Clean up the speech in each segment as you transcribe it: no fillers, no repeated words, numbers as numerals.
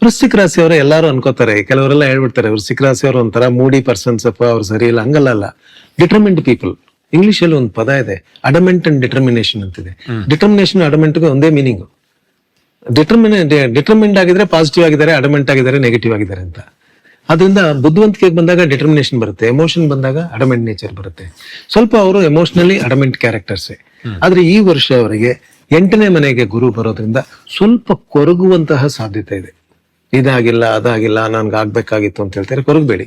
ವೃಶ್ಚಿಕ ರಾಶಿಯವರು ಎಲ್ಲಾರು ಅನ್ಕೋತಾರೆ, ಕೆಲವರೆಲ್ಲ ಹೇಳ್ಬಿಡ್ತಾರೆ ವೃಶ್ಚಿಕ ರಾಶಿಯವರು ಒಂಥರ ಮೂಡಿ ಪರ್ಸನ್ಸ್ ಅಪ್ಪ, ಅವ್ರು ಸರಿ ಇಲ್ಲ. ಹಂಗಲ್ಲ. Determined people. ಇಂಗ್ಲಿಷ್ ಅಲ್ಲಿ ಒಂದು ಪದ ಇದೆ, ಅಡಮೆಂಟ್ ಅಂಡ್ ಡಿಟರ್ಮಿನೇಷನ್ ಅಂತಿದೆ. ಡಿಟರ್ಮಿನೇಷನ್ ಅಡಮೆಂಟ್ಗೆ ಒಂದೇ ಮೀನಿಂಗ್. ಡಿಟರ್ಮಿಂಡ್ ಆಗಿದ್ರೆ ಪಾಸಿಟಿವ್ ಆಗಿದ್ದಾರೆ, ಅಡಮೆಂಟ್ ಆಗಿದ್ದಾರೆ ನೆಗೆಟಿವ್ ಆಗಿದ್ದಾರೆ ಅಂತ. ಅದರಿಂದ ಬುದ್ಧಿವಂತಿಕೆಗೆ ಬಂದಾಗ ಡಿಟರ್ಮಿನೇಷನ್ ಬರುತ್ತೆ, ಎಮೋಷನ್ ಬಂದಾಗ ಅಡಮೆಂಟ್ ನೇಚರ್ ಬರುತ್ತೆ. ಸ್ವಲ್ಪ ಅವರು ಎಮೋಷನಲಿ ಅಡಮೆಂಟ್ ಕ್ಯಾರೆಕ್ಟರ್ಸೇ. ಆದ್ರೆ ಈ ವರ್ಷ ಅವರಿಗೆ 8ನೇ ಮನೆಗೆ ಗುರು ಬರೋದ್ರಿಂದ ಸ್ವಲ್ಪ ಕೊರಗುವಂತಹ ಸಾಧ್ಯತೆ ಇದೆ. ಇದಾಗಿಲ್ಲ ಅದಾಗಿಲ್ಲ ನನ್ಗೆ ಆಗ್ಬೇಕಾಗಿತ್ತು ಅಂತ ಹೇಳ್ತಾರೆ. ಕೊರಗಬೇಡಿ.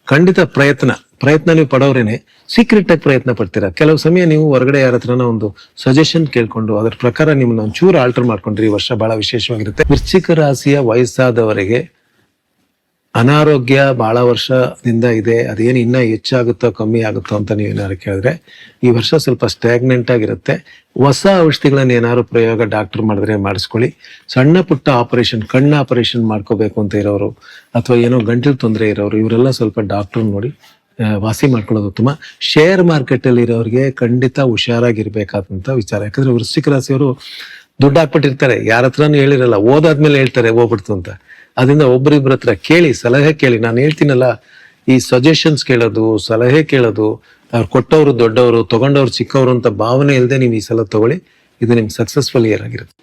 ಖಂಡಿತ ಪ್ರಯತ್ನ ನೀವು ಪಡೋರೇನೆ. ಸೀಕ್ರೆಟ್ ಆಗಿ ಪ್ರಯತ್ನ ಪಡ್ತೀರಾ. ಕೆಲವು ಸಮಯ ನೀವು ಹೊರಗಡೆ ಯಾರ ಹತ್ರನ ಒಂದು ಸಜೆಷನ್ ಕೇಳ್ಕೊಂಡು ಅದರ ಪ್ರಕಾರ ನಿಮ್ಮನ್ನ ಒಂಚೂರು ಆಲ್ಟರ್ ಮಾಡ್ಕೊಂಡ್ರಿ. ಈ ವರ್ಷ ಬಹಳ ವಿಶೇಷವಾಗಿರುತ್ತೆ. ವೃಶ್ಚಿಕ ರಾಶಿಯ ವಯಸ್ಸಾದವರಿಗೆ ಅನಾರೋಗ್ಯ ಬಹಳ ವರ್ಷದಿಂದ ಇದೆ. ಅದೇನು ಇನ್ನ ಹೆಚ್ಚಾಗುತ್ತೋ ಕಮ್ಮಿ ಆಗುತ್ತೋ ಅಂತ ನೀವೇನಾದ್ರು ಕೇಳಿದ್ರೆ, ಈ ವರ್ಷ ಸ್ವಲ್ಪ ಸ್ಟ್ಯಾಗ್ನೆಂಟ್ ಆಗಿರುತ್ತೆ. ಹೊಸ ಔಷಧಿಗಳನ್ನ ಏನಾದ್ರು ಪ್ರಯೋಗ ಡಾಕ್ಟರ್ ಮಾಡಿದ್ರೆ ಮಾಡಿಸ್ಕೊಳ್ಳಿ. ಸಣ್ಣ ಪುಟ್ಟ ಆಪರೇಷನ್, ಕಣ್ಣು ಆಪರೇಷನ್ ಮಾಡ್ಕೋಬೇಕು ಅಂತ ಇರೋರು ಅಥವಾ ಏನೋ ಗಂಟಲು ತೊಂದರೆ ಇರೋರು, ಇವರೆಲ್ಲ ಸ್ವಲ್ಪ ಡಾಕ್ಟರ್ ನೋಡಿ ವಾಸಿ ಮಾಡ್ಕೊಳ್ಳೋದು ಉತ್ತಮ. ಶೇರ್ ಮಾರ್ಕೆಟ್ ಅಲ್ಲಿ ಇರೋರಿಗೆ ಖಂಡಿತ ಹುಷಾರಾಗಿರ್ಬೇಕಾದಂತ ವಿಚಾರ. ಯಾಕಂದ್ರೆ ವೃಶ್ಚಿಕ ರಾಶಿಯವರು ದುಡ್ಡು ಹಾಕ್ಬಿಟ್ಟಿರ್ತಾರೆ, ಯಾರ ಹತ್ರನೂ ಹೇಳಿರಲ್ಲ, ಓದಾದ್ಮೇಲೆ ಹೇಳ್ತಾರೆ ಹೋಗ್ಬಿಡ್ತು ಅಂತ. ಅದರಿಂದ ಒಬ್ಬರಿಬ್ಬರ ಹತ್ರ ಕೇಳಿ, ಸಲಹೆ ಕೇಳಿ. ನಾನು ಹೇಳ್ತೀನಲ್ಲ, ಈ ಸಜೆಷನ್ಸ್ ಕೇಳೋದು, ಸಲಹೆ ಕೇಳೋದು, ಅವ್ರು ಕೊಟ್ಟವರು ದೊಡ್ಡವರು, ತಗೊಂಡವ್ರು ಚಿಕ್ಕವರು ಅಂತ ಭಾವನೆ ಇಲ್ಲದೆ ನೀವು ಈ ಸಲ ತಗೊಳ್ಳಿ. ಇದು ನಿಮ್ಗೆ ಸಕ್ಸಸ್ಫುಲ್ ಇಯರ್ ಆಗಿರುತ್ತೆ.